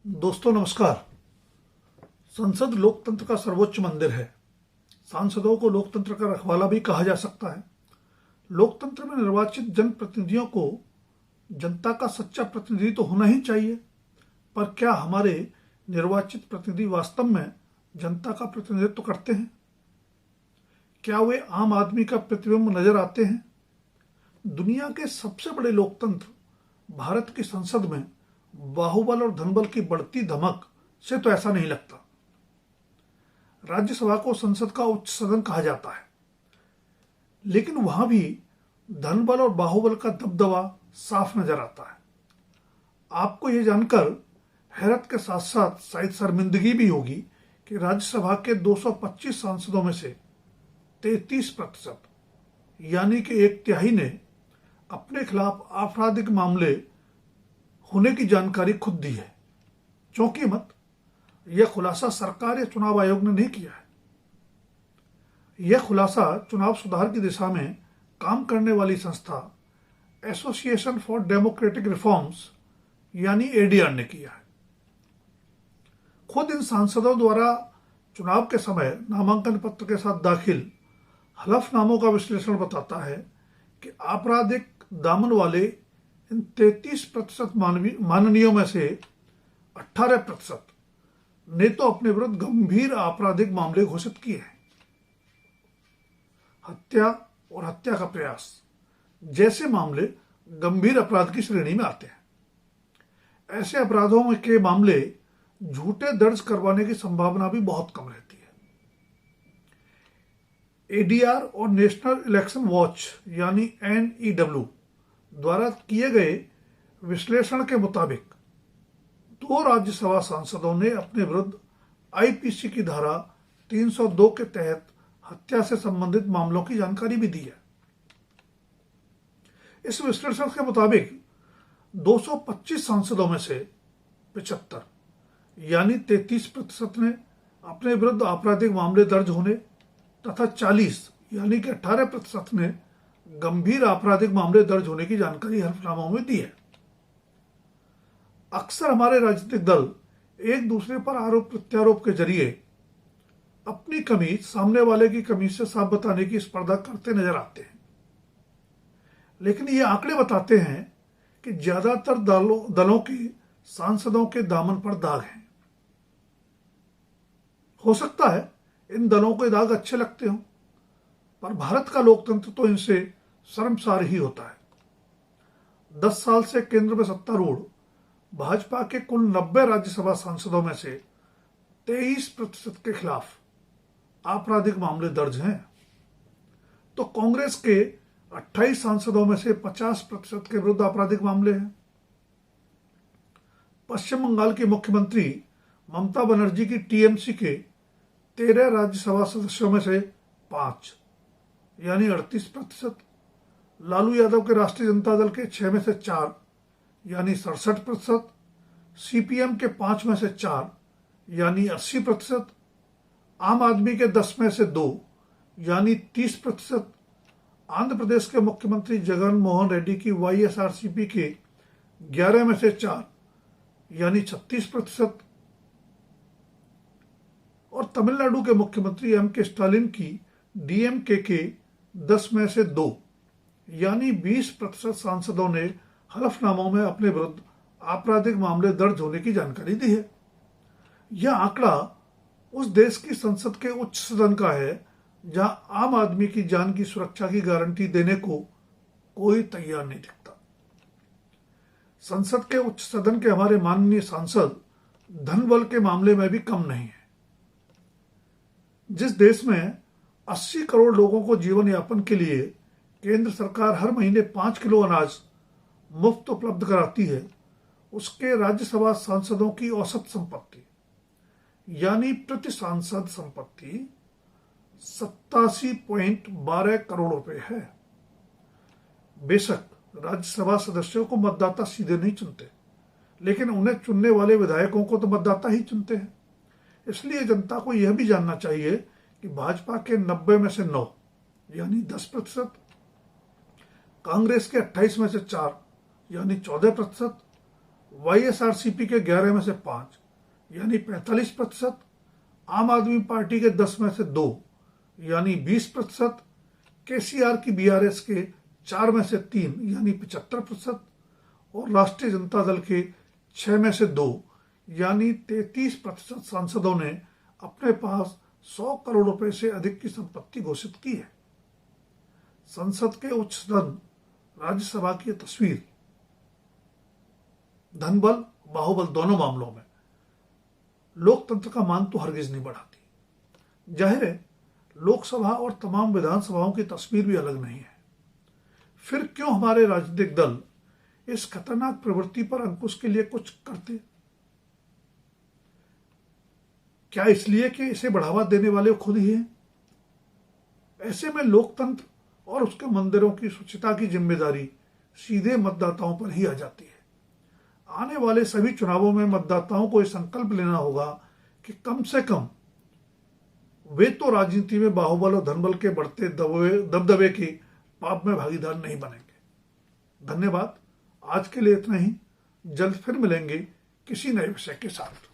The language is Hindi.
दोस्तों नमस्कार। संसद लोकतंत्र का सर्वोच्च मंदिर है। सांसदों को लोकतंत्र का रखवाला भी कहा जा सकता है। लोकतंत्र में निर्वाचित जनप्रतिनिधियों को जनता का सच्चा प्रतिनिधि तो होना ही चाहिए, पर क्या हमारे निर्वाचित प्रतिनिधि वास्तव में जनता का प्रतिनिधित्व करते हैं? क्या वे आम आदमी का प्रतिबिंब नजर आते हैं? दुनिया के सबसे बड़े लोकतंत्र भारत की संसद में बाहुबल और धनबल की बढ़ती धमक से तो ऐसा नहीं लगता। राज्यसभा को संसद का उच्च सदन कहा जाता है, लेकिन वहां भी धनबल और बाहुबल का दबदबा साफ नजर आता है। आपको यह जानकर हैरत के साथ साथ शायद शर्मिंदगी भी होगी कि राज्यसभा के 225 सांसदों में से 33% यानी कि एक तिहाई ने अपने खिलाफ आपराधिक मामले होने की जानकारी खुद दी है। चौंकी मत, यह खुलासा सरकार या चुनाव आयोग ने नहीं किया है। यह खुलासा चुनाव सुधार की दिशा में काम करने वाली संस्था एसोसिएशन फॉर डेमोक्रेटिक रिफॉर्म्स यानी एडीआर ने किया है। खुद इन सांसदों द्वारा चुनाव के समय नामांकन पत्र के साथ दाखिल हलफनामों का विश्लेषण बताता है कि आपराधिक दामन वाले इन 33% माननीयों में से 18% ने तो अपने विरुद्ध गंभीर आपराधिक मामले घोषित किए हैं। हत्या और हत्या का प्रयास जैसे मामले गंभीर अपराध की श्रेणी में आते हैं। ऐसे अपराधों में के मामले झूठे दर्ज करवाने की संभावना भी बहुत कम रहती है। एडीआर और नेशनल इलेक्शन वॉच यानी NEW द्वारा किए गए विश्लेषण के मुताबिक 2 राज्यसभा सांसदों ने अपने विरुद्ध आईपीसी की धारा 302 के तहत हत्या से संबंधित मामलों की जानकारी भी दी है। इस विश्लेषण के मुताबिक 225 सांसदों में से 75 यानी 33% ने अपने विरुद्ध आपराधिक मामले दर्ज होने तथा 40 यानी कि 18% ने गंभीर आपराधिक मामले दर्ज होने की जानकारी हलफनामों में दी है। अक्सर हमारे राजनीतिक दल एक दूसरे पर आरोप प्रत्यारोप के जरिए अपनी कमी सामने वाले की कमी से साफ बताने की स्पर्धा करते नजर आते हैं, लेकिन ये आंकड़े बताते हैं कि ज्यादातर दलों के सांसदों के दामन पर दाग हैं। हो सकता है इन दलों को दाग अच्छे लगते हों, पर भारत का लोकतंत्र तो इनसे शर्मसार ही होता है। 10 साल से केंद्र में सत्तारूढ़ भाजपा के कुल 90 राज्यसभा सांसदों में से 23% के खिलाफ आपराधिक मामले दर्ज हैं, तो कांग्रेस के 28 सांसदों में से 50% के विरुद्ध आपराधिक मामले हैं। पश्चिम बंगाल की मुख्यमंत्री ममता बनर्जी की टीएमसी के 13 राज्यसभा सदस्यों में से 5 यानी 38%, लालू यादव के राष्ट्रीय जनता दल के 6 में से 4 यानी 67%, सीपीएम के 5 में से 4 यानी 80%, आम आदमी के 10 में से 2 यानी 30%, आंध्र प्रदेश के मुख्यमंत्री जगन मोहन रेड्डी की वाईएसआरसीपी के 11 में से 4 यानी 36%, और तमिलनाडु के मुख्यमंत्री एम.के. स्टालिन की डीएमके के 10 में से 2 यानी 20% सांसदों ने हलफनामों में अपने विरुद्ध आपराधिक मामले दर्ज होने की जानकारी दी है। यह आंकड़ा उस देश की संसद के उच्च सदन का है जहां आम आदमी की जान की सुरक्षा की गारंटी देने को कोई तैयार नहीं दिखता। संसद के उच्च सदन के हमारे माननीय सांसद धनबल के मामले में भी कम नहीं है। जिस देश में 80 करोड़ लोगों को जीवन यापन के लिए केंद्र सरकार हर महीने 5 किलो अनाज मुफ्त उपलब्ध कराती है, उसके राज्यसभा सांसदों की औसत संपत्ति यानी प्रति सांसद संपत्ति 87.12 करोड़ रुपए है। बेशक राज्यसभा सदस्यों को मतदाता सीधे नहीं चुनते, लेकिन उन्हें चुनने वाले विधायकों को तो मतदाता ही चुनते हैं। इसलिए जनता को यह भी जानना चाहिए कि भाजपा के 90 में से 9 यानी 10%, कांग्रेस के 28 में से 4 यानी 14%, YSRCP के 11 में से 5 यानी 45%, आम आदमी पार्टी के 10 में से 2 यानी 20%, KCR की BRS के 4 में से 3 यानी 75% और राष्ट्रीय जनता दल के 6 में से 2 यानी 33% सांसदों ने अपने पास 100 करोड़ रुपए से अधिक की संपत्ति घोषित की है। संसद के उच्च सदन राज्यसभा की तस्वीर धनबल बाहुबल दोनों मामलों में लोकतंत्र का मान तो हरगिज नहीं बढ़ाती। जाहिर है लोकसभा और तमाम विधानसभाओं की तस्वीर भी अलग नहीं है। फिर क्यों हमारे राजनीतिक दल इस खतरनाक प्रवृत्ति पर अंकुश के लिए कुछ करते? क्या इसलिए कि इसे बढ़ावा देने वाले खुद ही हैं? ऐसे में लोकतंत्र और उसके मंदिरों की शुचिता की जिम्मेदारी सीधे मतदाताओं पर ही आ जाती है। आने वाले सभी चुनावों में मतदाताओं को यह संकल्प लेना होगा कि कम से कम वे तो राजनीति में बाहुबल और धनबल के बढ़ते दबदबे के पाप में भागीदार नहीं बनेंगे। धन्यवाद। आज के लिए इतना ही। जल्द फिर मिलेंगे किसी नए विषय के साथ।